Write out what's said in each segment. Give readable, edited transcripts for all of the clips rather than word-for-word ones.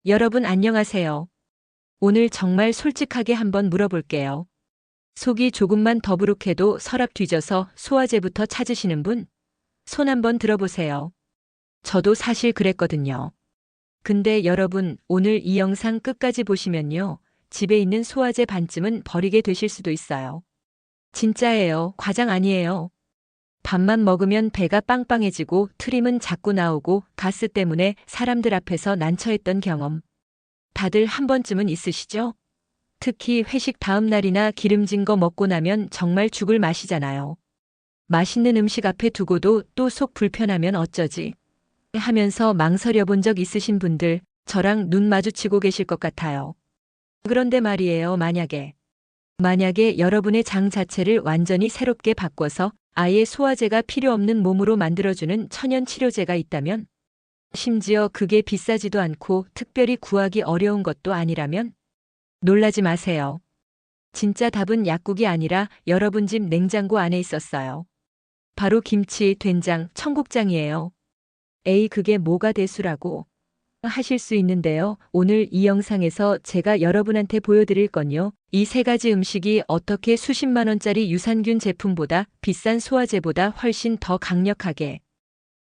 여러분 안녕하세요. 오늘 정말 솔직하게 한번 물어볼게요. 속이 조금만 더부룩해도 서랍 뒤져서 소화제부터 찾으시는 분? 손 한번 들어보세요. 저도 사실 그랬거든요. 근데 여러분, 오늘 이 영상 끝까지 보시면요. 집에 있는 소화제 반쯤은 버리게 되실 수도 있어요. 진짜예요. 과장 아니에요. 밥만 먹으면 배가 빵빵해지고 트림은 자꾸 나오고 가스 때문에 사람들 앞에서 난처했던 경험. 다들 한 번쯤은 있으시죠? 특히 회식 다음 날이나 기름진 거 먹고 나면 정말 죽을 맛이잖아요. 맛있는 음식 앞에 두고도 또 속 불편하면 어쩌지? 하면서 망설여 본 적 있으신 분들, 저랑 눈 마주치고 계실 것 같아요. 그런데 말이에요, 만약에 여러분의 장 자체를 완전히 새롭게 바꿔서 아예 소화제가 필요 없는 몸으로 만들어주는 천연 치료제가 있다면, 심지어 그게 비싸지도 않고 특별히 구하기 어려운 것도 아니라면, 놀라지 마세요. 진짜 답은 약국이 아니라 여러분 집 냉장고 안에 있었어요. 바로 김치, 된장, 청국장이에요. 에이, 그게 뭐가 대수라고 하실 수 있는데요. 오늘 이 영상에서 제가 여러분한테 보여드릴 건요. 이 세 가지 음식이 어떻게 수십만 원짜리 유산균 제품보다 비싼 소화제보다 훨씬 더 강력하게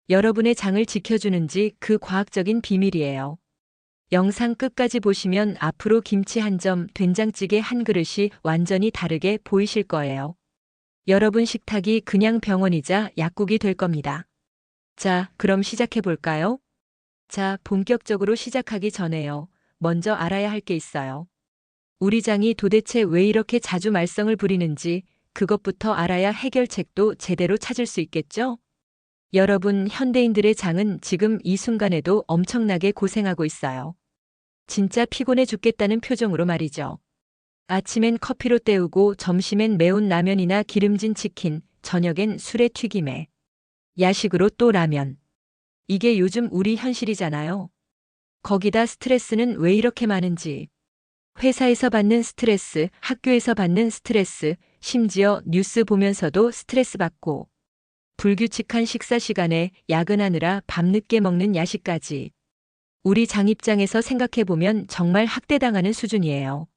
여러분의 장을 지켜주는지 그 과학적인 비밀이에요. 영상 끝까지 보시면 앞으로 김치 한 점, 된장찌개 한 그릇이 완전히 다르게 보이실 거예요. 여러분 식탁이 그냥 병원이자 약국이 될 겁니다. 자, 그럼 시작해 볼까요? 자, 본격적으로 시작하기 전에요. 먼저 알아야 할 게 있어요. 우리 장이 도대체 왜 이렇게 자주 말썽을 부리는지 그것부터 알아야 해결책도 제대로 찾을 수 있겠죠? 여러분, 현대인들의 장은 지금 이 순간에도 엄청나게 고생하고 있어요. 진짜 피곤해 죽겠다는 표정으로 말이죠. 아침엔 커피로 때우고 점심엔 매운 라면이나 기름진 치킨, 저녁엔 술에 튀김에, 야식으로 또 라면. 이게 요즘 우리 현실이잖아요. 거기다 스트레스는 왜 이렇게 많은지. 회사에서 받는 스트레스, 학교에서 받는 스트레스, 심지어 뉴스 보면서도 스트레스 받고, 불규칙한 식사 시간에 야근하느라 밤늦게 먹는 야식까지. 우리 장 입장에서 생각해보면 정말 학대당하는 수준이에요.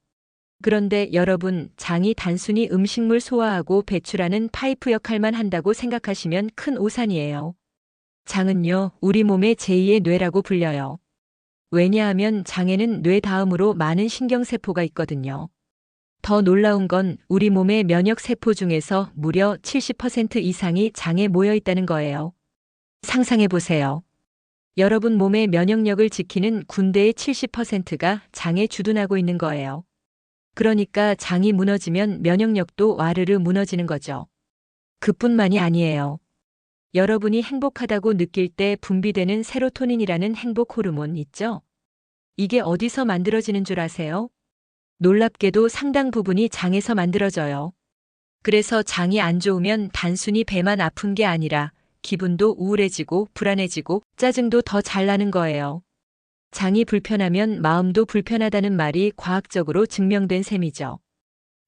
그런데 여러분, 장이 단순히 음식물 소화하고 배출하는 파이프 역할만 한다고 생각하시면 큰 오산이에요. 장은요, 우리 몸의 제2의 뇌라고 불려요. 왜냐하면 장에는 뇌 다음으로 많은 신경세포가 있거든요. 더 놀라운 건 우리 몸의 면역세포 중에서 무려 70% 이상이 장에 모여 있다는 거예요. 상상해 보세요. 여러분 몸의 면역력을 지키는 군대의 70%가 장에 주둔하고 있는 거예요. 그러니까 장이 무너지면 면역력도 와르르 무너지는 거죠. 그뿐만이 아니에요. 여러분이 행복하다고 느낄 때 분비되는 세로토닌이라는 행복 호르몬 있죠? 이게 어디서 만들어지는 줄 아세요? 놀랍게도 상당 부분이 장에서 만들어져요. 그래서 장이 안 좋으면 단순히 배만 아픈 게 아니라 기분도 우울해지고 불안해지고 짜증도 더 잘 나는 거예요. 장이 불편하면 마음도 불편하다는 말이 과학적으로 증명된 셈이죠.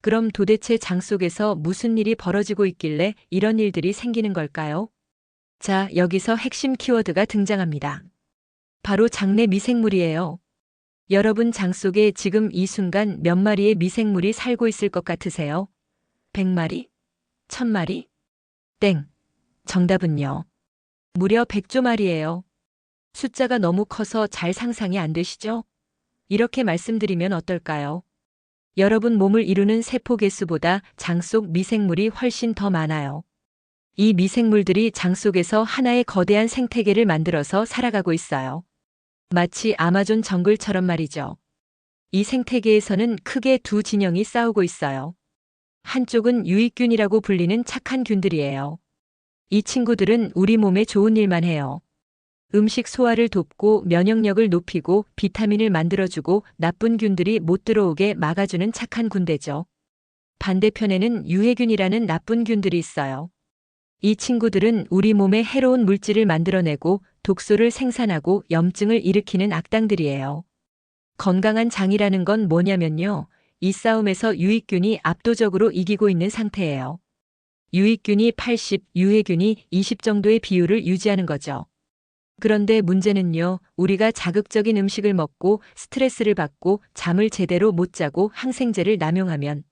그럼 도대체 장 속에서 무슨 일이 벌어지고 있길래 이런 일들이 생기는 걸까요? 자, 여기서 핵심 키워드가 등장합니다. 바로 장내 미생물이에요. 여러분 장 속에 지금 이 순간 몇 마리의 미생물이 살고 있을 것 같으세요? 100마리? 1000마리? 땡. 정답은요. 무려 100조 마리예요. 숫자가 너무 커서 잘 상상이 안 되시죠? 이렇게 말씀드리면 어떨까요? 여러분 몸을 이루는 세포 개수보다 장 속 미생물이 훨씬 더 많아요. 이 미생물들이 장 속에서 하나의 거대한 생태계를 만들어서 살아가고 있어요. 마치 아마존 정글처럼 말이죠. 이 생태계에서는 크게 두 진영이 싸우고 있어요. 한쪽은 유익균이라고 불리는 착한 균들이에요. 이 친구들은 우리 몸에 좋은 일만 해요. 음식 소화를 돕고 면역력을 높이고 비타민을 만들어주고 나쁜 균들이 못 들어오게 막아주는 착한 군대죠. 반대편에는 유해균이라는 나쁜 균들이 있어요. 이 친구들은 우리 몸에 해로운 물질을 만들어내고 독소를 생산하고 염증을 일으키는 악당들이에요. 건강한 장이라는 건 뭐냐면요. 이 싸움에서 유익균이 압도적으로 이기고 있는 상태예요. 유익균이 80, 유해균이 20 정도의 비율을 유지하는 거죠. 그런데 문제는요, 우리가 자극적인 음식을 먹고 스트레스를 받고 잠을 제대로 못 자고 항생제를 남용하면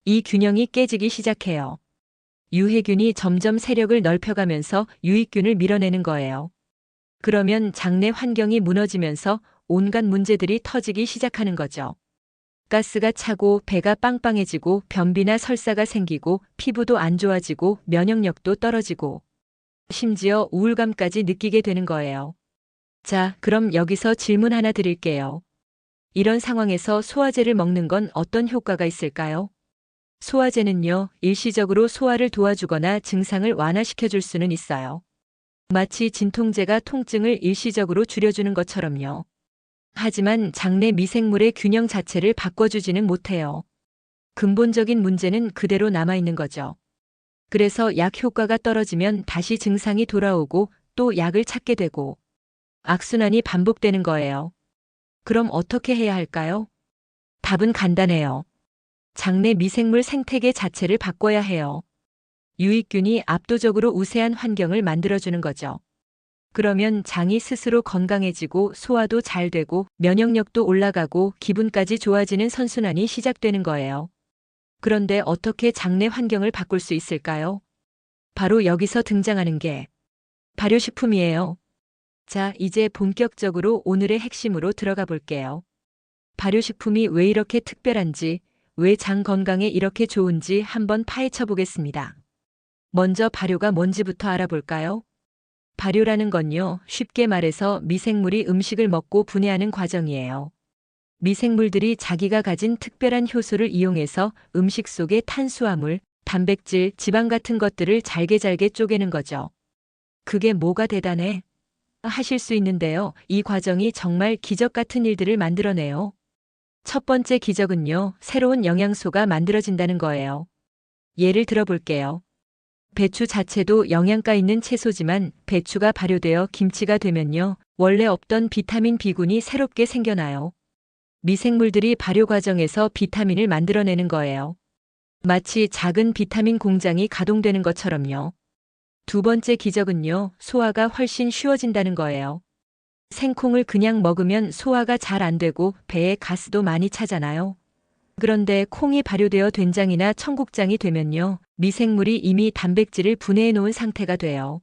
이 균형이 깨지기 시작해요. 유해균이 점점 세력을 넓혀가면서 유익균을 밀어내는 거예요. 그러면 장내 환경이 무너지면서 온갖 문제들이 터지기 시작하는 거죠. 가스가 차고 배가 빵빵해지고 변비나 설사가 생기고 피부도 안 좋아지고 면역력도 떨어지고 심지어 우울감까지 느끼게 되는 거예요. 자, 그럼 여기서 질문 하나 드릴게요. 이런 상황에서 소화제를 먹는 건 어떤 효과가 있을까요? 소화제는요, 일시적으로 소화를 도와주거나 증상을 완화시켜 줄 수는 있어요. 마치 진통제가 통증을 일시적으로 줄여주는 것처럼요. 하지만 장내 미생물의 균형 자체를 바꿔주지는 못해요. 근본적인 문제는 그대로 남아있는 거죠. 그래서 약 효과가 떨어지면 다시 증상이 돌아오고 또 약을 찾게 되고 악순환이 반복되는 거예요. 그럼 어떻게 해야 할까요? 답은 간단해요. 장내 미생물 생태계 자체를 바꿔야 해요. 유익균이 압도적으로 우세한 환경을 만들어주는 거죠. 그러면 장이 스스로 건강해지고 소화도 잘 되고 면역력도 올라가고 기분까지 좋아지는 선순환이 시작되는 거예요. 그런데 어떻게 장내 환경을 바꿀 수 있을까요? 바로 여기서 등장하는 게 발효식품이에요. 자, 이제 본격적으로 오늘의 핵심으로 들어가 볼게요. 발효식품이 왜 이렇게 특별한지, 왜 장 건강에 이렇게 좋은지 한번 파헤쳐 보겠습니다. 먼저 발효가 뭔지부터 알아볼까요? 발효라는 건요, 쉽게 말해서 미생물이 음식을 먹고 분해하는 과정이에요. 미생물들이 자기가 가진 특별한 효소를 이용해서 음식 속의 탄수화물, 단백질, 지방 같은 것들을 잘게 쪼개는 거죠. 그게 뭐가 대단해? 하실 수 있는데요. 이 과정이 정말 기적 같은 일들을 만들어내요. 첫 번째 기적은요, 새로운 영양소가 만들어진다는 거예요. 예를 들어 볼게요. 배추 자체도 영양가 있는 채소지만 배추가 발효되어 김치가 되면요, 원래 없던 비타민 B군이 새롭게 생겨나요. 미생물들이 발효 과정에서 비타민을 만들어내는 거예요. 마치 작은 비타민 공장이 가동되는 것처럼요. 두 번째 기적은요, 소화가 훨씬 쉬워진다는 거예요. 생콩을 그냥 먹으면 소화가 잘 안 되고 배에 가스도 많이 차잖아요. 그런데 콩이 발효되어 된장이나 청국장이 되면요, 미생물이 이미 단백질을 분해해 놓은 상태가 돼요.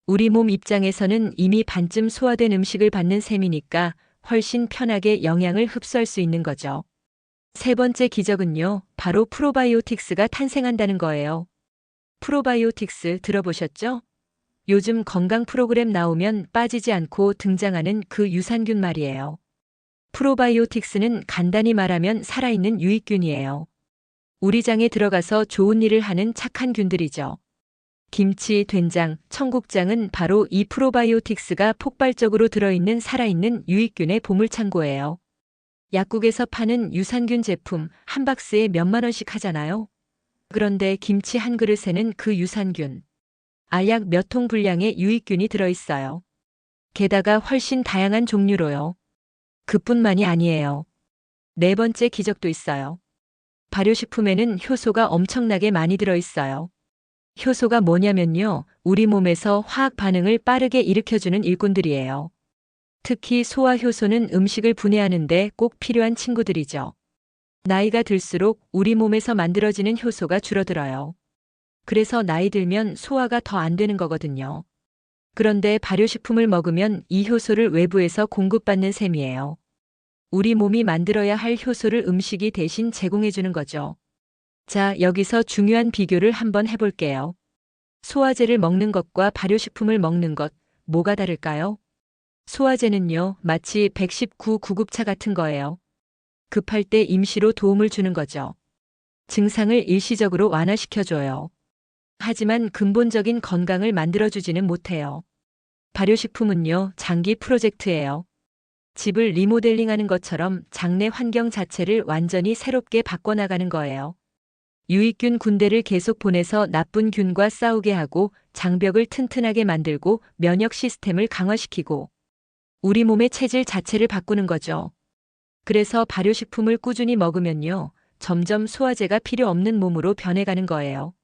우리 몸 입장에서는 이미 반쯤 소화된 음식을 받는 셈이니까 훨씬 편하게 영양을 흡수할 수 있는 거죠. 세 번째 기적은요, 바로 프로바이오틱스가 탄생한다는 거예요. 프로바이오틱스 들어보셨죠? 요즘 건강 프로그램 나오면 빠지지 않고 등장하는 그 유산균 말이에요. 프로바이오틱스는 간단히 말하면 살아있는 유익균이에요. 우리 장에 들어가서 좋은 일을 하는 착한 균들이죠. 김치, 된장, 청국장은 바로 이 프로바이오틱스가 폭발적으로 들어있는 살아있는 유익균의 보물창고예요. 약국에서 파는 유산균 제품 한 박스에 몇만 원씩 하잖아요. 그런데 김치 한 그릇에는 그 유산균, 알약 몇 통 분량의 유익균이 들어있어요. 게다가 훨씬 다양한 종류로요. 그뿐만이 아니에요. 네 번째 기적도 있어요. 발효식품에는 효소가 엄청나게 많이 들어있어요. 효소가 뭐냐면요, 우리 몸에서 화학 반응을 빠르게 일으켜주는 일꾼들이에요. 특히 소화효소는 음식을 분해하는데 꼭 필요한 친구들이죠. 나이가 들수록 우리 몸에서 만들어지는 효소가 줄어들어요. 그래서 나이 들면 소화가 더 안 되는 거거든요. 그런데 발효식품을 먹으면 이 효소를 외부에서 공급받는 셈이에요. 우리 몸이 만들어야 할 효소를 음식이 대신 제공해주는 거죠. 자, 여기서 중요한 비교를 한번 해볼게요. 소화제를 먹는 것과 발효식품을 먹는 것, 뭐가 다를까요? 소화제는요, 마치 119 구급차 같은 거예요. 급할 때 임시로 도움을 주는 거죠. 증상을 일시적으로 완화시켜줘요. 하지만 근본적인 건강을 만들어주지는 못해요. 발효식품은요, 장기 프로젝트예요. 집을 리모델링하는 것처럼 장내 환경 자체를 완전히 새롭게 바꿔나가는 거예요. 유익균 군대를 계속 보내서 나쁜 균과 싸우게 하고 장벽을 튼튼하게 만들고 면역 시스템을 강화시키고 우리 몸의 체질 자체를 바꾸는 거죠. 그래서 발효식품을 꾸준히 먹으면요, 점점 소화제가 필요 없는 몸으로 변해가는 거예요.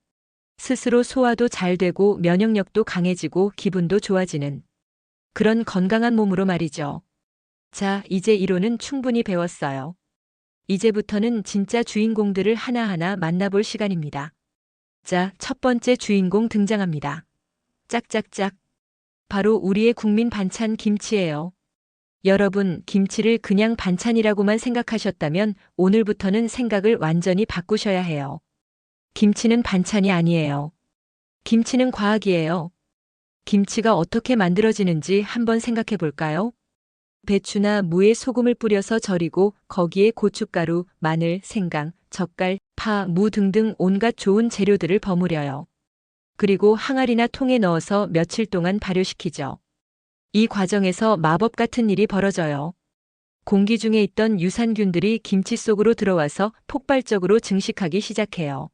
스스로 소화도 잘 되고 면역력도 강해지고 기분도 좋아지는 그런 건강한 몸으로 말이죠. 자, 이제 이론은 충분히 배웠어요. 이제부터는 진짜 주인공들을 하나하나 만나볼 시간입니다. 자, 첫 번째 주인공 등장합니다. 짝짝짝. 바로 우리의 국민 반찬 김치예요. 여러분, 김치를 그냥 반찬이라고만 생각하셨다면 오늘부터는 생각을 완전히 바꾸셔야 해요. 김치는 반찬이 아니에요. 김치는 과학이에요. 김치가 어떻게 만들어지는지 한번 생각해 볼까요? 배추나 무에 소금을 뿌려서 절이고 거기에 고춧가루, 마늘, 생강, 젓갈, 파, 무 등등 온갖 좋은 재료들을 버무려요. 그리고 항아리나 통에 넣어서 며칠 동안 발효시키죠. 이 과정에서 마법 같은 일이 벌어져요. 공기 중에 있던 유산균들이 김치 속으로 들어와서 폭발적으로 증식하기 시작해요.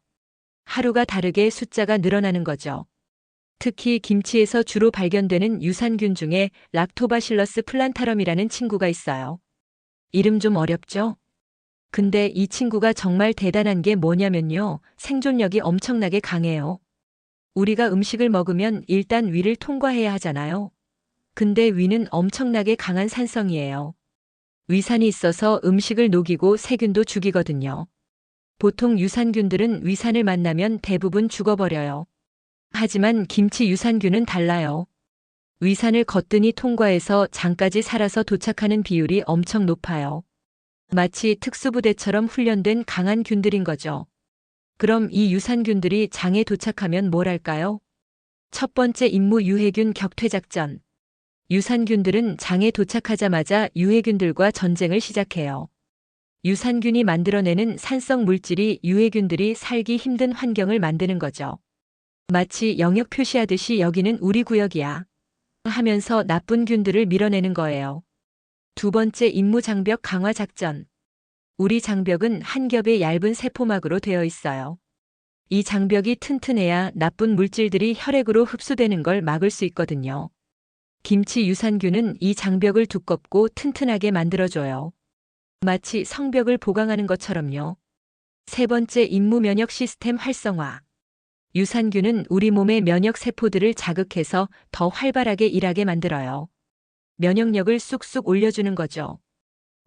하루가 다르게 숫자가 늘어나는 거죠. 특히 김치에서 주로 발견되는 유산균 중에 락토바실러스 플란타럼이라는 친구가 있어요. 이름 좀 어렵죠? 근데 이 친구가 정말 대단한 게 뭐냐면요. 생존력이 엄청나게 강해요. 우리가 음식을 먹으면 일단 위를 통과해야 하잖아요. 근데 위는 엄청나게 강한 산성이에요. 위산이 있어서 음식을 녹이고 세균도 죽이거든요. 보통 유산균들은 위산을 만나면 대부분 죽어버려요. 하지만 김치 유산균은 달라요. 위산을 거뜬히 통과해서 장까지 살아서 도착하는 비율이 엄청 높아요. 마치 특수부대처럼 훈련된 강한 균들인 거죠. 그럼 이 유산균들이 장에 도착하면 뭘 할까요? 첫 번째 임무 유해균 격퇴작전. 유산균들은 장에 도착하자마자 유해균들과 전쟁을 시작해요. 유산균이 만들어내는 산성 물질이 유해균들이 살기 힘든 환경을 만드는 거죠. 마치 영역 표시하듯이 여기는 우리 구역이야 하면서 나쁜 균들을 밀어내는 거예요. 두 번째 임무 장벽 강화 작전. 우리 장벽은 한 겹의 얇은 세포막으로 되어 있어요. 이 장벽이 튼튼해야 나쁜 물질들이 혈액으로 흡수되는 걸 막을 수 있거든요. 김치 유산균은 이 장벽을 두껍고 튼튼하게 만들어줘요. 마치 성벽을 보강하는 것처럼요. 세 번째 임무 면역 시스템 활성화. 유산균은 우리 몸의 면역 세포들을 자극해서 더 활발하게 일하게 만들어요. 면역력을 쑥쑥 올려주는 거죠.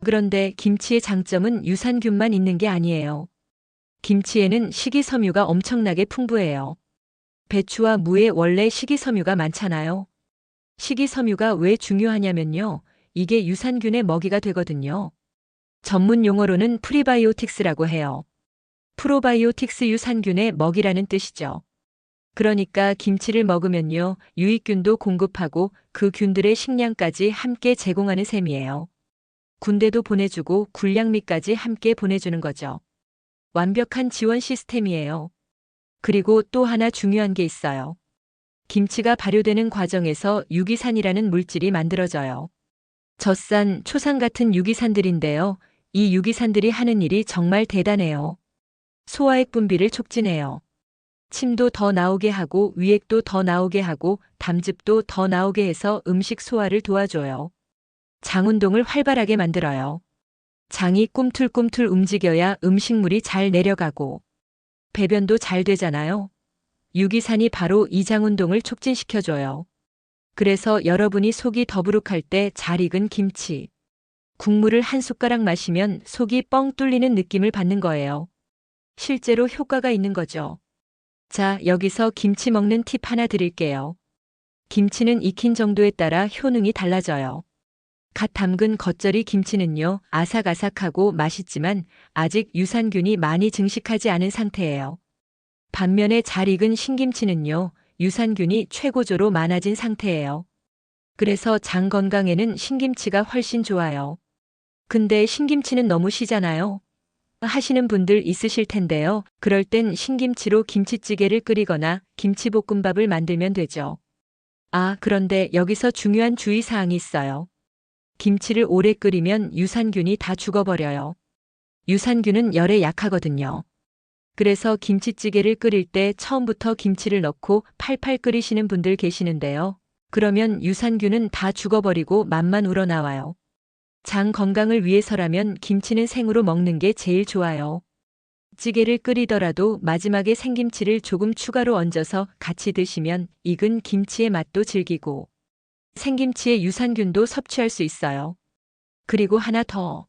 그런데 김치의 장점은 유산균만 있는 게 아니에요. 김치에는 식이섬유가 엄청나게 풍부해요. 배추와 무에 원래 식이섬유가 많잖아요. 식이섬유가 왜 중요하냐면요. 이게 유산균의 먹이가 되거든요. 전문 용어로는 프리바이오틱스라고 해요. 프로바이오틱스 유산균의 먹이라는 뜻이죠. 그러니까 김치를 먹으면요. 유익균도 공급하고 그 균들의 식량까지 함께 제공하는 셈이에요. 군대도 보내주고 군량미까지 함께 보내주는 거죠. 완벽한 지원 시스템이에요. 그리고 또 하나 중요한 게 있어요. 김치가 발효되는 과정에서 유기산이라는 물질이 만들어져요. 젖산, 초산 같은 유기산들인데요. 이 유기산들이 하는 일이 정말 대단해요. 소화액 분비를 촉진해요. 침도 더 나오게 하고 위액도 더 나오게 하고 담즙도 더 나오게 해서 음식 소화를 도와줘요. 장 운동을 활발하게 만들어요. 장이 꿈틀꿈틀 움직여야 음식물이 잘 내려가고 배변도 잘 되잖아요. 유기산이 바로 이 장 운동을 촉진시켜줘요. 그래서 여러분이 속이 더부룩할 때 잘 익은 김치, 국물을 한 숟가락 마시면 속이 뻥 뚫리는 느낌을 받는 거예요. 실제로 효과가 있는 거죠. 자, 여기서 김치 먹는 팁 하나 드릴게요. 김치는 익힌 정도에 따라 효능이 달라져요. 갓 담근 겉절이 김치는요, 아삭아삭하고 맛있지만 아직 유산균이 많이 증식하지 않은 상태예요. 반면에 잘 익은 신김치는요, 유산균이 최고조로 많아진 상태예요. 그래서 장 건강에는 신김치가 훨씬 좋아요. 근데 신김치는 너무 시잖아요. 하시는 분들 있으실 텐데요. 그럴 땐 신김치로 김치찌개를 끓이거나 김치볶음밥을 만들면 되죠. 아, 그런데 여기서 중요한 주의사항이 있어요. 김치를 오래 끓이면 유산균이 다 죽어버려요. 유산균은 열에 약하거든요. 그래서 김치찌개를 끓일 때 처음부터 김치를 넣고 팔팔 끓이시는 분들 계시는데요. 그러면 유산균은 다 죽어버리고 맛만 우러나와요. 장 건강을 위해서라면 김치는 생으로 먹는 게 제일 좋아요. 찌개를 끓이더라도 마지막에 생김치를 조금 추가로 얹어서 같이 드시면 익은 김치의 맛도 즐기고 생김치의 유산균도 섭취할 수 있어요. 그리고 하나 더.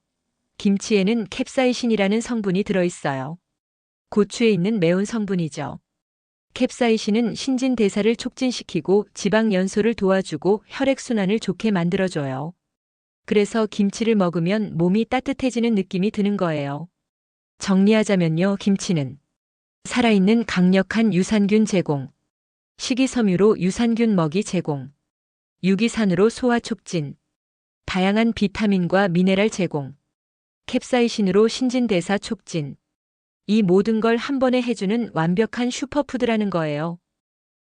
김치에는 캡사이신이라는 성분이 들어있어요. 고추에 있는 매운 성분이죠. 캡사이신은 신진대사를 촉진시키고 지방 연소를 도와주고 혈액순환을 좋게 만들어줘요. 그래서 김치를 먹으면 몸이 따뜻해지는 느낌이 드는 거예요. 정리하자면요, 김치는 살아있는 강력한 유산균 제공, 식이섬유로 유산균 먹이 제공, 유기산으로 소화 촉진, 다양한 비타민과 미네랄 제공, 캡사이신으로 신진대사 촉진. 이 모든 걸 한 번에 해주는 완벽한 슈퍼푸드라는 거예요.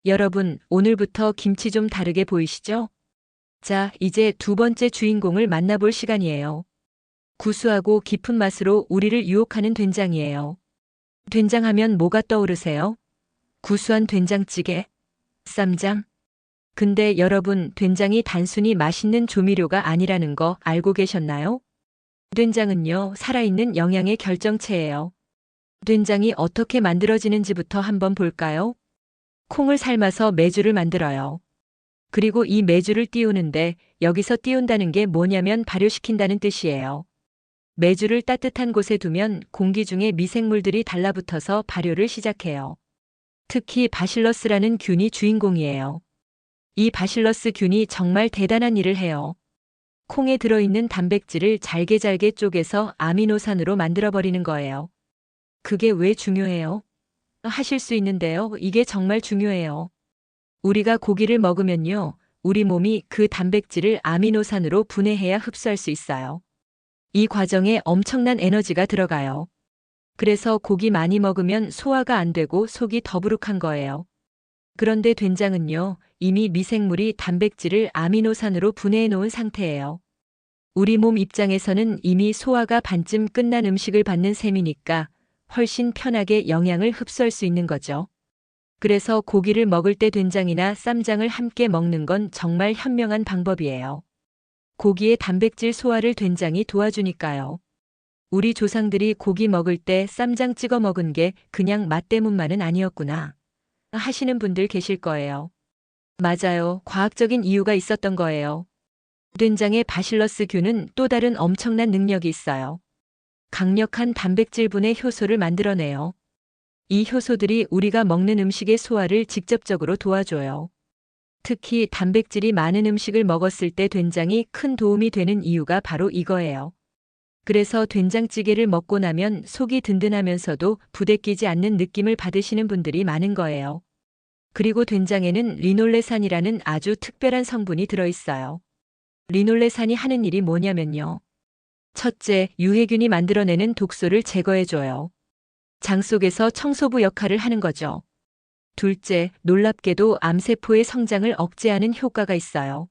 여러분, 오늘부터 김치 좀 다르게 보이시죠? 자, 이제 두 번째 주인공을 만나볼 시간이에요. 구수하고 깊은 맛으로 우리를 유혹하는 된장이에요. 된장하면 뭐가 떠오르세요? 구수한 된장찌개? 쌈장? 근데 여러분, 된장이 단순히 맛있는 조미료가 아니라는 거 알고 계셨나요? 된장은요, 살아있는 영양의 결정체예요. 된장이 어떻게 만들어지는지부터 한번 볼까요? 콩을 삶아서 메주를 만들어요. 그리고 이 메주를 띄우는데 여기서 띄운다는 게 뭐냐면 발효시킨다는 뜻이에요. 메주를 따뜻한 곳에 두면 공기 중에 미생물들이 달라붙어서 발효를 시작해요. 특히 바실러스라는 균이 주인공이에요. 이 바실러스 균이 정말 대단한 일을 해요. 콩에 들어있는 단백질을 잘게 쪼개서 아미노산으로 만들어버리는 거예요. 그게 왜 중요해요? 하실 수 있는데요. 이게 정말 중요해요. 우리가 고기를 먹으면요, 우리 몸이 그 단백질을 아미노산으로 분해해야 흡수할 수 있어요. 이 과정에 엄청난 에너지가 들어가요. 그래서 고기 많이 먹으면 소화가 안 되고 속이 더부룩한 거예요. 그런데 된장은요, 이미 미생물이 단백질을 아미노산으로 분해해 놓은 상태예요. 우리 몸 입장에서는 이미 소화가 반쯤 끝난 음식을 받는 셈이니까 훨씬 편하게 영양을 흡수할 수 있는 거죠. 그래서 고기를 먹을 때 된장이나 쌈장을 함께 먹는 건 정말 현명한 방법이에요. 고기의 단백질 소화를 된장이 도와주니까요. 우리 조상들이 고기 먹을 때 쌈장 찍어 먹은 게 그냥 맛 때문만은 아니었구나 하시는 분들 계실 거예요. 맞아요. 과학적인 이유가 있었던 거예요. 된장의 바실러스 균은 또 다른 엄청난 능력이 있어요. 강력한 단백질 분해 효소를 만들어내요. 이 효소들이 우리가 먹는 음식의 소화를 직접적으로 도와줘요. 특히 단백질이 많은 음식을 먹었을 때 된장이 큰 도움이 되는 이유가 바로 이거예요. 그래서 된장찌개를 먹고 나면 속이 든든하면서도 부대끼지 않는 느낌을 받으시는 분들이 많은 거예요. 그리고 된장에는 리놀레산이라는 아주 특별한 성분이 들어있어요. 리놀레산이 하는 일이 뭐냐면요. 첫째, 유해균이 만들어내는 독소를 제거해줘요. 장 속에서 청소부 역할을 하는 거죠. 둘째, 놀랍게도 암세포의 성장을 억제하는 효과가 있어요.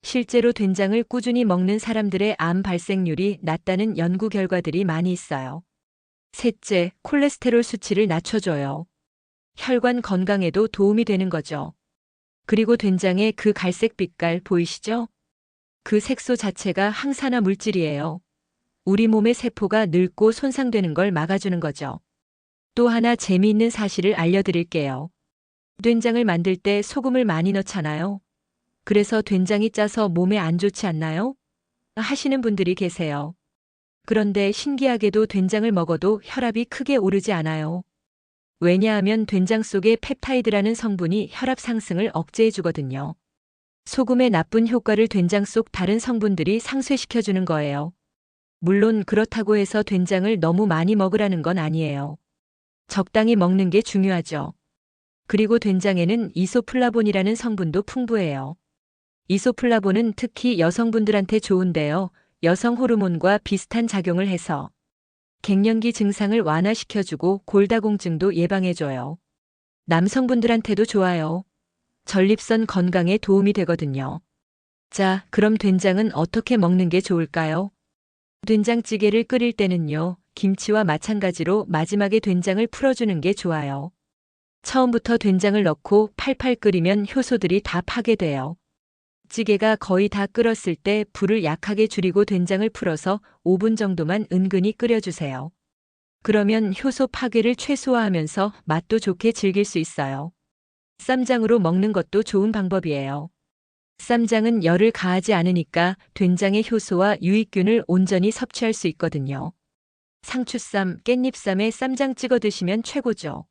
실제로 된장을 꾸준히 먹는 사람들의 암 발생률이 낮다는 연구 결과들이 많이 있어요. 셋째, 콜레스테롤 수치를 낮춰줘요. 혈관 건강에도 도움이 되는 거죠. 그리고 된장의 그 갈색 빛깔 보이시죠? 그 색소 자체가 항산화 물질이에요. 우리 몸의 세포가 늙고 손상되는 걸 막아주는 거죠. 또 하나 재미있는 사실을 알려드릴게요. 된장을 만들 때 소금을 많이 넣잖아요. 그래서 된장이 짜서 몸에 안 좋지 않나요? 하시는 분들이 계세요. 그런데 신기하게도 된장을 먹어도 혈압이 크게 오르지 않아요. 왜냐하면 된장 속의 펩타이드라는 성분이 혈압 상승을 억제해 주거든요. 소금의 나쁜 효과를 된장 속 다른 성분들이 상쇄시켜주는 거예요. 물론 그렇다고 해서 된장을 너무 많이 먹으라는 건 아니에요. 적당히 먹는 게 중요하죠. 그리고 된장에는 이소플라본이라는 성분도 풍부해요. 이소플라본은 특히 여성분들한테 좋은데요. 여성 호르몬과 비슷한 작용을 해서 갱년기 증상을 완화시켜주고 골다공증도 예방해줘요. 남성분들한테도 좋아요. 전립선 건강에 도움이 되거든요. 자, 그럼 된장은 어떻게 먹는 게 좋을까요? 된장찌개를 끓일 때는요, 김치와 마찬가지로 마지막에 된장을 풀어주는 게 좋아요. 처음부터 된장을 넣고 팔팔 끓이면 효소들이 다 파괴돼요. 찌개가 거의 다 끓었을 때 불을 약하게 줄이고 된장을 풀어서 5분 정도만 은근히 끓여주세요. 그러면 효소 파괴를 최소화하면서 맛도 좋게 즐길 수 있어요. 쌈장으로 먹는 것도 좋은 방법이에요. 쌈장은 열을 가하지 않으니까 된장의 효소와 유익균을 온전히 섭취할 수 있거든요. 상추쌈, 깻잎쌈에 쌈장 찍어 드시면 최고죠.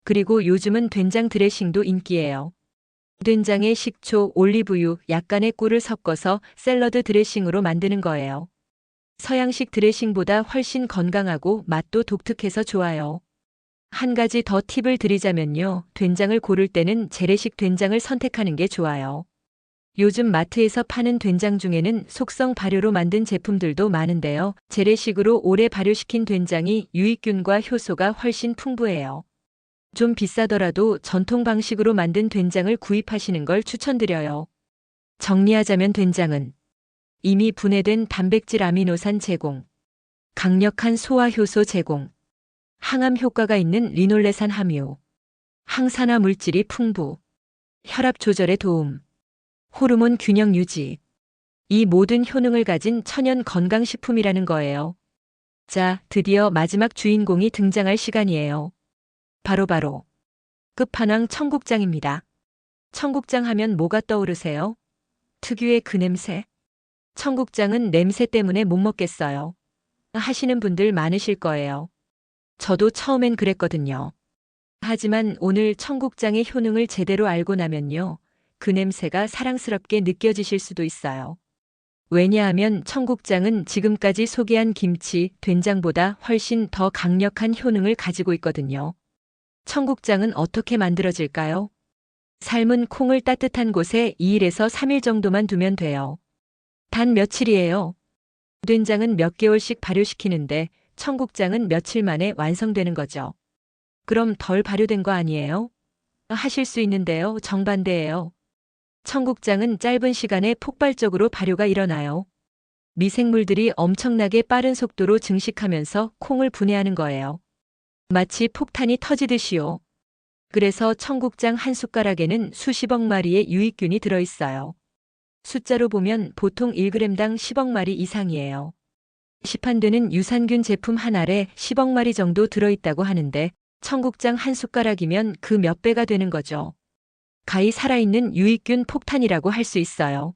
그리고 요즘은 된장 드레싱도 인기예요. 된장에 식초, 올리브유, 약간의 꿀을 섞어서 샐러드 드레싱으로 만드는 거예요. 서양식 드레싱보다 훨씬 건강하고 맛도 독특해서 좋아요. 한 가지 더 팁을 드리자면요. 된장을 고를 때는 재래식 된장을 선택하는 게 좋아요. 요즘 마트에서 파는 된장 중에는 속성 발효로 만든 제품들도 많은데요. 재래식으로 오래 발효시킨 된장이 유익균과 효소가 훨씬 풍부해요. 좀 비싸더라도 전통 방식으로 만든 된장을 구입하시는 걸 추천드려요. 정리하자면 된장은 이미 분해된 단백질 아미노산 제공, 강력한 소화 효소 제공, 항암 효과가 있는 리놀레산 함유, 항산화 물질이 풍부, 혈압 조절에 도움, 호르몬 균형 유지. 이 모든 효능을 가진 천연 건강식품이라는 거예요. 자, 드디어 마지막 주인공이 등장할 시간이에요. 바로 끝판왕 청국장입니다. 청국장 하면 뭐가 떠오르세요? 특유의 그 냄새. 청국장은 냄새 때문에 못 먹겠어요. 하시는 분들 많으실 거예요. 저도 처음엔 그랬거든요. 하지만 오늘 청국장의 효능을 제대로 알고 나면요. 그 냄새가 사랑스럽게 느껴지실 수도 있어요. 왜냐하면 청국장은 지금까지 소개한 김치, 된장보다 훨씬 더 강력한 효능을 가지고 있거든요. 청국장은 어떻게 만들어질까요? 삶은 콩을 따뜻한 곳에 2일에서 3일 정도만 두면 돼요. 단 며칠이에요. 된장은 몇 개월씩 발효시키는데 청국장은 며칠 만에 완성되는 거죠. 그럼 덜 발효된 거 아니에요? 하실 수 있는데요. 정반대예요. 청국장은 짧은 시간에 폭발적으로 발효가 일어나요. 미생물들이 엄청나게 빠른 속도로 증식하면서 콩을 분해하는 거예요. 마치 폭탄이 터지듯이요. 그래서 청국장 한 숟가락에는 수십억 마리의 유익균이 들어있어요. 숫자로 보면 보통 1g당 10억 마리 이상이에요. 시판되는 유산균 제품 한 알에 10억 마리 정도 들어있다고 하는데 청국장 한 숟가락이면 그 몇 배가 되는 거죠. 가히 살아있는 유익균 폭탄이라고 할 수 있어요.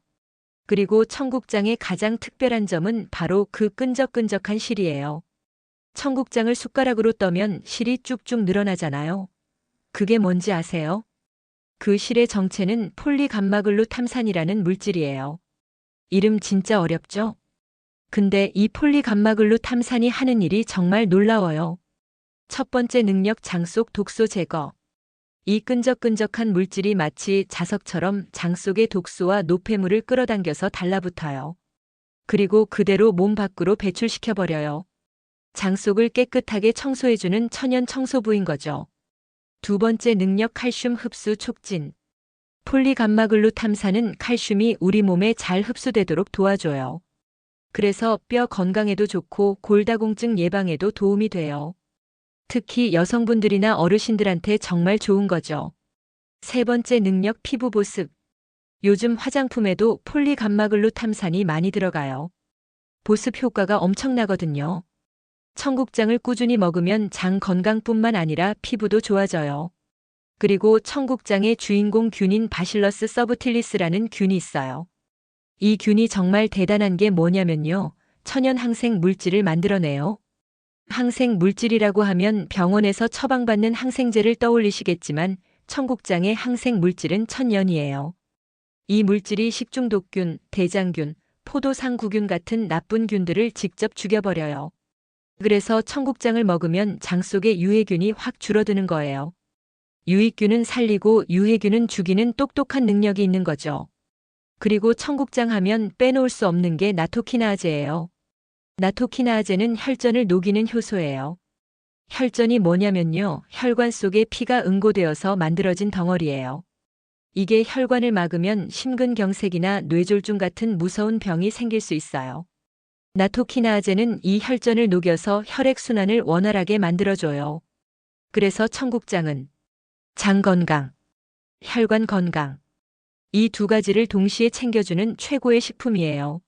그리고 청국장의 가장 특별한 점은 바로 그 끈적끈적한 실이에요. 청국장을 숟가락으로 떠면 실이 쭉쭉 늘어나잖아요. 그게 뭔지 아세요? 그 실의 정체는 폴리감마글루탐산이라는 물질이에요. 이름 진짜 어렵죠? 근데 이 폴리감마글루탐산이 하는 일이 정말 놀라워요. 첫 번째 능력 장 속 독소 제거. 이 끈적끈적한 물질이 마치 자석처럼 장 속의 독소와 노폐물을 끌어당겨서 달라붙어요. 그리고 그대로 몸 밖으로 배출시켜버려요. 장 속을 깨끗하게 청소해주는 천연 청소부인 거죠. 두 번째 능력 칼슘 흡수 촉진. 폴리감마글루탐산은 칼슘이 우리 몸에 잘 흡수되도록 도와줘요. 그래서 뼈 건강에도 좋고 골다공증 예방에도 도움이 돼요. 특히 여성분들이나 어르신들한테 정말 좋은 거죠. 세 번째 능력 피부 보습. 요즘 화장품에도 폴리감마글루탐산이 많이 들어가요. 보습 효과가 엄청나거든요. 청국장을 꾸준히 먹으면 장 건강뿐만 아니라 피부도 좋아져요. 그리고 청국장의 주인공 균인 바실러스 서브틸리스라는 균이 있어요. 이 균이 정말 대단한 게 뭐냐면요. 천연 항생 물질을 만들어내요. 항생 물질이라고 하면 병원에서 처방받는 항생제를 떠올리시겠지만 청국장의 항생 물질은 천연이에요. 이 물질이 식중독균, 대장균, 포도상구균 같은 나쁜 균들을 직접 죽여버려요. 그래서 청국장을 먹으면 장 속의 유해균이 확 줄어드는 거예요. 유익균은 살리고 유해균은 죽이는 똑똑한 능력이 있는 거죠. 그리고 청국장 하면 빼놓을 수 없는 게 나토키나아제예요. 나토키나아제는 혈전을 녹이는 효소예요. 혈전이 뭐냐면요. 혈관 속에 피가 응고되어서 만들어진 덩어리예요. 이게 혈관을 막으면 심근경색이나 뇌졸중 같은 무서운 병이 생길 수 있어요. 나토키나아제는 이 혈전을 녹여서 혈액순환을 원활하게 만들어줘요. 그래서 청국장은 장 건강, 혈관 건강, 이 두 가지를 동시에 챙겨주는 최고의 식품이에요.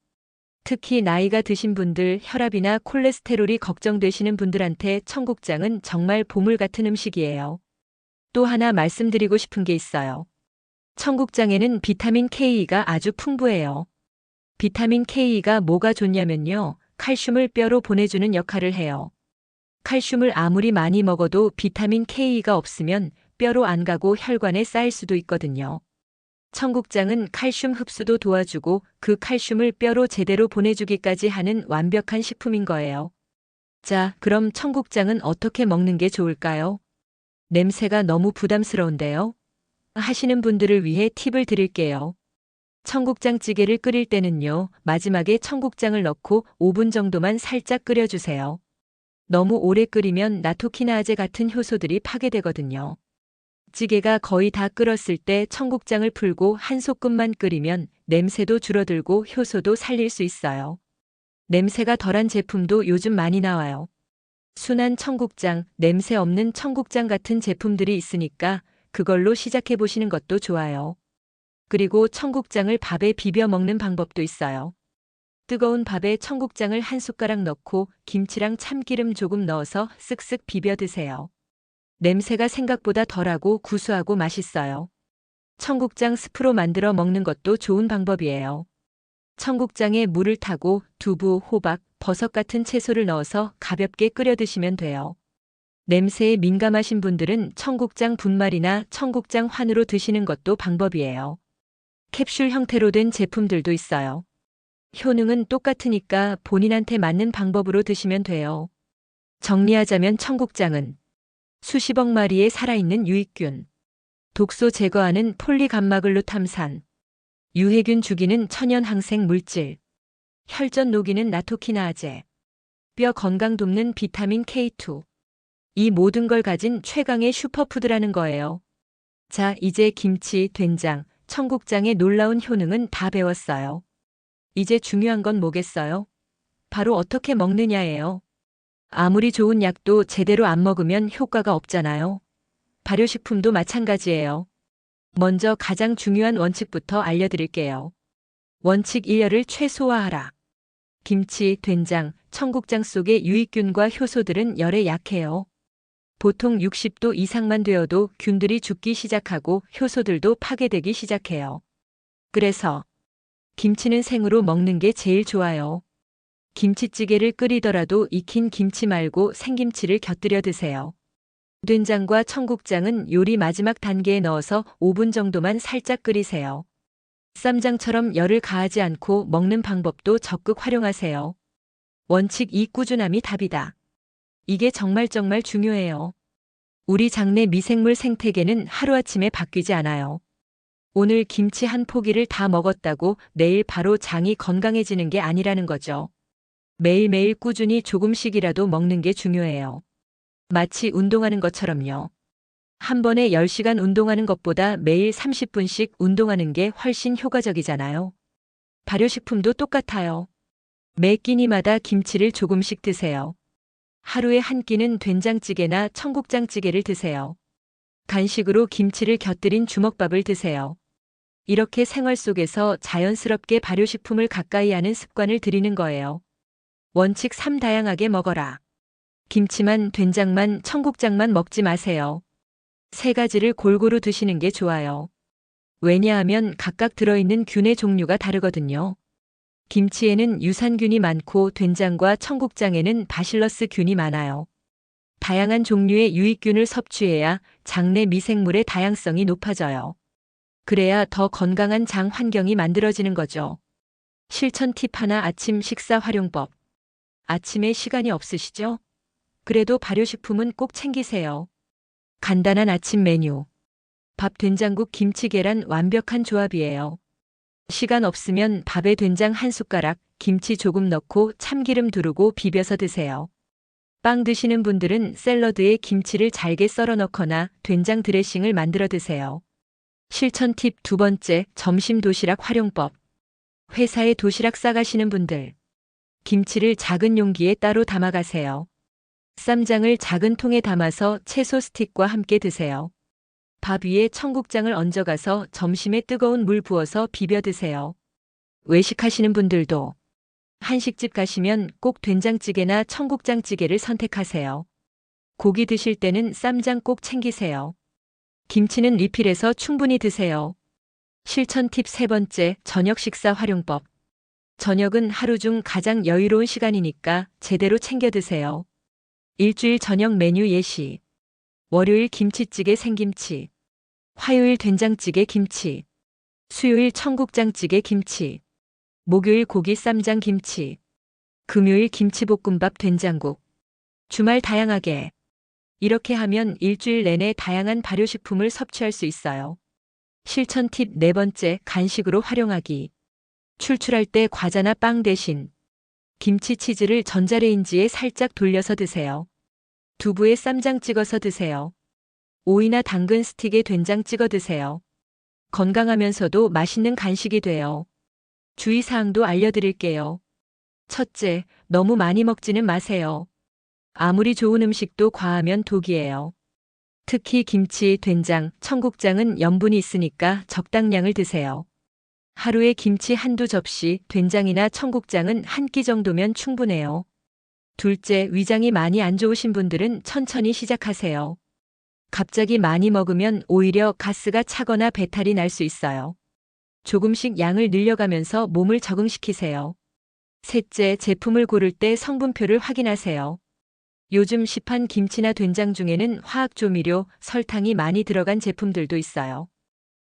특히 나이가 드신 분들, 혈압이나 콜레스테롤이 걱정되시는 분들한테 청국장은 정말 보물 같은 음식이에요. 또 하나 말씀드리고 싶은 게 있어요. 청국장에는 비타민 K가 아주 풍부해요. 비타민 K가 뭐가 좋냐면요. 칼슘을 뼈로 보내주는 역할을 해요. 칼슘을 아무리 많이 먹어도 비타민 K가 없으면 뼈로 안 가고 혈관에 쌓일 수도 있거든요. 청국장은 칼슘 흡수도 도와주고 그 칼슘을 뼈로 제대로 보내주기까지 하는 완벽한 식품인 거예요. 자, 그럼 청국장은 어떻게 먹는 게 좋을까요? 냄새가 너무 부담스러운데요? 하시는 분들을 위해 팁을 드릴게요. 청국장찌개를 끓일 때는요, 마지막에 청국장을 넣고 5분 정도만 살짝 끓여주세요. 너무 오래 끓이면 나토키나아제 같은 효소들이 파괴되거든요. 찌개가 거의 다 끓었을 때 청국장을 풀고 한 소끔만 끓이면 냄새도 줄어들고 효소도 살릴 수 있어요. 냄새가 덜한 제품도 요즘 많이 나와요. 순한 청국장, 냄새 없는 청국장 같은 제품들이 있으니까 그걸로 시작해 보시는 것도 좋아요. 그리고 청국장을 밥에 비벼 먹는 방법도 있어요. 뜨거운 밥에 청국장을 한 숟가락 넣고 김치랑 참기름 조금 넣어서 쓱쓱 비벼 드세요. 냄새가 생각보다 덜하고 구수하고 맛있어요. 청국장 스프로 만들어 먹는 것도 좋은 방법이에요. 청국장에 물을 타고 두부, 호박, 버섯 같은 채소를 넣어서 가볍게 끓여 드시면 돼요. 냄새에 민감하신 분들은 청국장 분말이나 청국장 환으로 드시는 것도 방법이에요. 캡슐 형태로 된 제품들도 있어요. 효능은 똑같으니까 본인한테 맞는 방법으로 드시면 돼요. 정리하자면 청국장은 수십억 마리의 살아있는 유익균, 독소 제거하는 폴리감마글루탐산, 유해균 죽이는 천연 항생 물질, 혈전 녹이는 나토키나아제, 뼈 건강 돕는 비타민 K2. 이 모든 걸 가진 최강의 슈퍼푸드라는 거예요. 자, 이제 김치, 된장, 청국장의 놀라운 효능은 다 배웠어요. 이제 중요한 건 뭐겠어요? 바로 어떻게 먹느냐예요. 아무리 좋은 약도 제대로 안 먹으면 효과가 없잖아요. 발효식품도 마찬가지예요. 먼저 가장 중요한 원칙부터 알려드릴게요. 원칙 1열을 최소화하라. 김치, 된장, 청국장 속의 유익균과 효소들은 열에 약해요. 보통 60도 이상만 되어도 균들이 죽기 시작하고 효소들도 파괴되기 시작해요. 그래서 김치는 생으로 먹는 게 제일 좋아요. 김치찌개를 끓이더라도 익힌 김치 말고 생김치를 곁들여 드세요. 된장과 청국장은 요리 마지막 단계에 넣어서 5분 정도만 살짝 끓이세요. 쌈장처럼 열을 가하지 않고 먹는 방법도 적극 활용하세요. 원칙 2 꾸준함이 답이다. 이게 정말 중요해요. 우리 장내 미생물 생태계는 하루아침에 바뀌지 않아요. 오늘 김치 한 포기를 다 먹었다고 내일 바로 장이 건강해지는 게 아니라는 거죠. 매일매일 꾸준히 조금씩이라도 먹는 게 중요해요. 마치 운동하는 것처럼요. 한 번에 10시간 운동하는 것보다 매일 30분씩 운동하는 게 훨씬 효과적이잖아요. 발효식품도 똑같아요. 매 끼니마다 김치를 조금씩 드세요. 하루에 한 끼는 된장찌개나 청국장찌개를 드세요. 간식으로 김치를 곁들인 주먹밥을 드세요. 이렇게 생활 속에서 자연스럽게 발효식품을 가까이 하는 습관을 들이는 거예요. 원칙 3 다양하게 먹어라. 김치만, 된장만, 청국장만 먹지 마세요. 세 가지를 골고루 드시는 게 좋아요. 왜냐하면 각각 들어있는 균의 종류가 다르거든요. 김치에는 유산균이 많고 된장과 청국장에는 바실러스 균이 많아요. 다양한 종류의 유익균을 섭취해야 장내 미생물의 다양성이 높아져요. 그래야 더 건강한 장 환경이 만들어지는 거죠. 실천 팁 하나 아침 식사 활용법. 아침에 시간이 없으시죠? 그래도 발효식품은 꼭 챙기세요. 간단한 아침 메뉴. 밥, 된장국, 김치, 계란 완벽한 조합이에요. 시간 없으면 밥에 된장 한 숟가락, 김치 조금 넣고 참기름 두르고 비벼서 드세요. 빵 드시는 분들은 샐러드에 김치를 잘게 썰어 넣거나 된장 드레싱을 만들어 드세요. 실천 팁 두 번째, 점심 도시락 활용법. 회사에 도시락 싸가시는 분들. 김치를 작은 용기에 따로 담아가세요. 쌈장을 작은 통에 담아서 채소 스틱과 함께 드세요. 밥 위에 청국장을 얹어가서 점심에 뜨거운 물 부어서 비벼 드세요. 외식하시는 분들도 한식집 가시면 꼭 된장찌개나 청국장찌개를 선택하세요. 고기 드실 때는 쌈장 꼭 챙기세요. 김치는 리필해서 충분히 드세요. 실천 팁 세 번째, 저녁 식사 활용법. 저녁은 하루 중 가장 여유로운 시간이니까 제대로 챙겨 드세요. 일주일 저녁 메뉴 예시. 월요일 김치찌개 생김치. 화요일 된장찌개 김치. 수요일 청국장찌개 김치. 목요일 고기 쌈장 김치. 금요일 김치볶음밥 된장국. 주말 다양하게. 이렇게 하면 일주일 내내 다양한 발효식품을 섭취할 수 있어요. 실천 팁 네 번째, 간식으로 활용하기. 출출할 때 과자나 빵 대신 김치 치즈를 전자레인지에 살짝 돌려서 드세요. 두부에 쌈장 찍어서 드세요. 오이나 당근 스틱에 된장 찍어 드세요. 건강하면서도 맛있는 간식이 돼요. 주의사항도 알려드릴게요. 첫째, 너무 많이 먹지는 마세요. 아무리 좋은 음식도 과하면 독이에요. 특히 김치, 된장, 청국장은 염분이 있으니까 적당량을 드세요. 하루에 김치 한두 접시, 된장이나 청국장은 한 끼 정도면 충분해요. 둘째, 위장이 많이 안 좋으신 분들은 천천히 시작하세요. 갑자기 많이 먹으면 오히려 가스가 차거나 배탈이 날 수 있어요. 조금씩 양을 늘려가면서 몸을 적응시키세요. 셋째, 제품을 고를 때 성분표를 확인하세요. 요즘 시판 김치나 된장 중에는 화학조미료, 설탕이 많이 들어간 제품들도 있어요.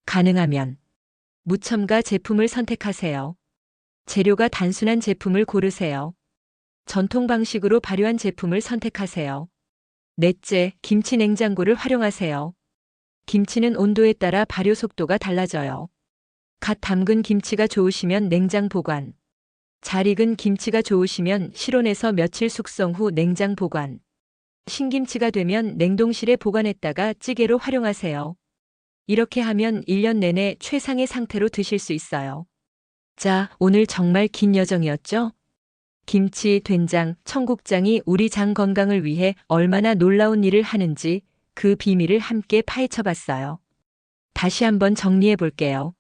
가능하면 무첨가 제품을 선택하세요. 재료가 단순한 제품을 고르세요. 전통 방식으로 발효한 제품을 선택하세요. 넷째, 김치 냉장고를 활용하세요. 김치는 온도에 따라 발효 속도가 달라져요. 갓 담근 김치가 좋으시면 냉장 보관. 잘 익은 김치가 좋으시면 실온에서 며칠 숙성 후 냉장 보관. 신김치가 되면 냉동실에 보관했다가 찌개로 활용하세요. 이렇게 하면 1년 내내 최상의 상태로 드실 수 있어요. 자, 오늘 정말 긴 여정이었죠? 김치, 된장, 청국장이 우리 장 건강을 위해 얼마나 놀라운 일을 하는지 그 비밀을 함께 파헤쳐 봤어요. 다시 한번 정리해 볼게요.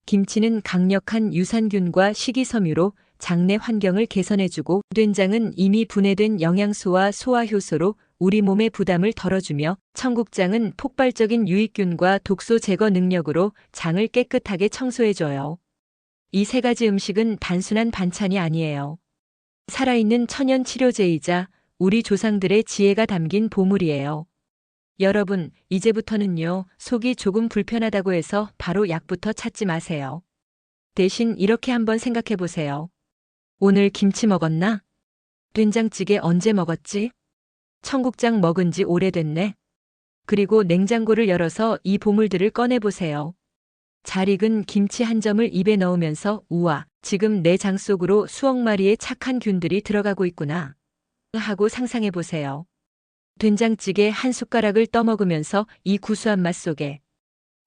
김치는 강력한 유산균과 식이섬유로 장내 환경을 개선해주고, 된장은 이미 분해된 영양소와 소화효소로 우리 몸의 부담을 덜어주며, 청국장은 폭발적인 유익균과 독소 제거 능력으로 장을 깨끗하게 청소해줘요. 이 세 가지 음식은 단순한 반찬이 아니에요. 살아있는 천연 치료제이자 우리 조상들의 지혜가 담긴 보물이에요. 여러분, 이제부터는요, 속이 조금 불편하다고 해서 바로 약부터 찾지 마세요. 대신 이렇게 한번 생각해 보세요. 오늘 김치 먹었나? 된장찌개 언제 먹었지? 청국장 먹은 지 오래됐네. 그리고 냉장고를 열어서 이 보물들을 꺼내보세요. 잘 익은 김치 한 점을 입에 넣으면서 우와, 지금 내 장 속으로 수억 마리의 착한 균들이 들어가고 있구나 하고 상상해 보세요. 된장찌개 한 숟가락을 떠먹으면서 이 구수한 맛 속에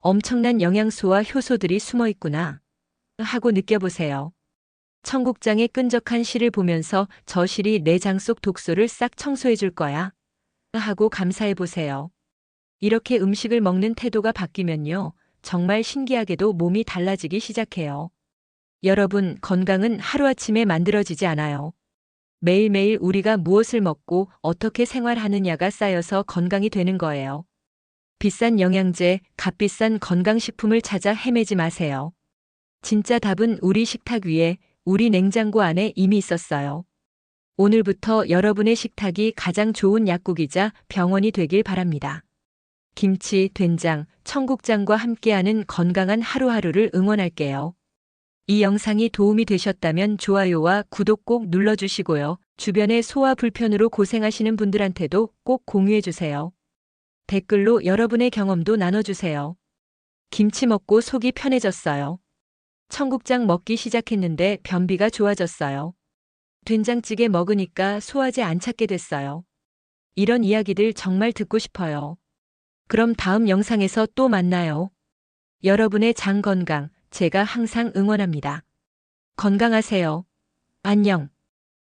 엄청난 영양소와 효소들이 숨어 있구나 하고 느껴보세요. 청국장의 끈적한 실을 보면서 저 실이 내 장 속 독소를 싹 청소해 줄 거야 하고 감사해 보세요. 이렇게 음식을 먹는 태도가 바뀌면요, 정말 신기하게도 몸이 달라지기 시작해요. 여러분, 건강은 하루아침에 만들어지지 않아요. 매일매일 우리가 무엇을 먹고 어떻게 생활하느냐가 쌓여서 건강이 되는 거예요. 비싼 영양제, 값비싼 건강식품을 찾아 헤매지 마세요. 진짜 답은 우리 식탁 위에, 우리 냉장고 안에 이미 있었어요. 오늘부터 여러분의 식탁이 가장 좋은 약국이자 병원이 되길 바랍니다. 김치, 된장, 청국장과 함께하는 건강한 하루하루를 응원할게요. 이 영상이 도움이 되셨다면 좋아요와 구독 꼭 눌러주시고요. 주변에 소화 불편으로 고생하시는 분들한테도 꼭 공유해주세요. 댓글로 여러분의 경험도 나눠주세요. 김치 먹고 속이 편해졌어요. 청국장 먹기 시작했는데 변비가 좋아졌어요. 된장찌개 먹으니까 소화제 안 찾게 됐어요. 이런 이야기들 정말 듣고 싶어요. 그럼 다음 영상에서 또 만나요. 여러분의 장 건강, 제가 항상 응원합니다. 건강하세요. 안녕.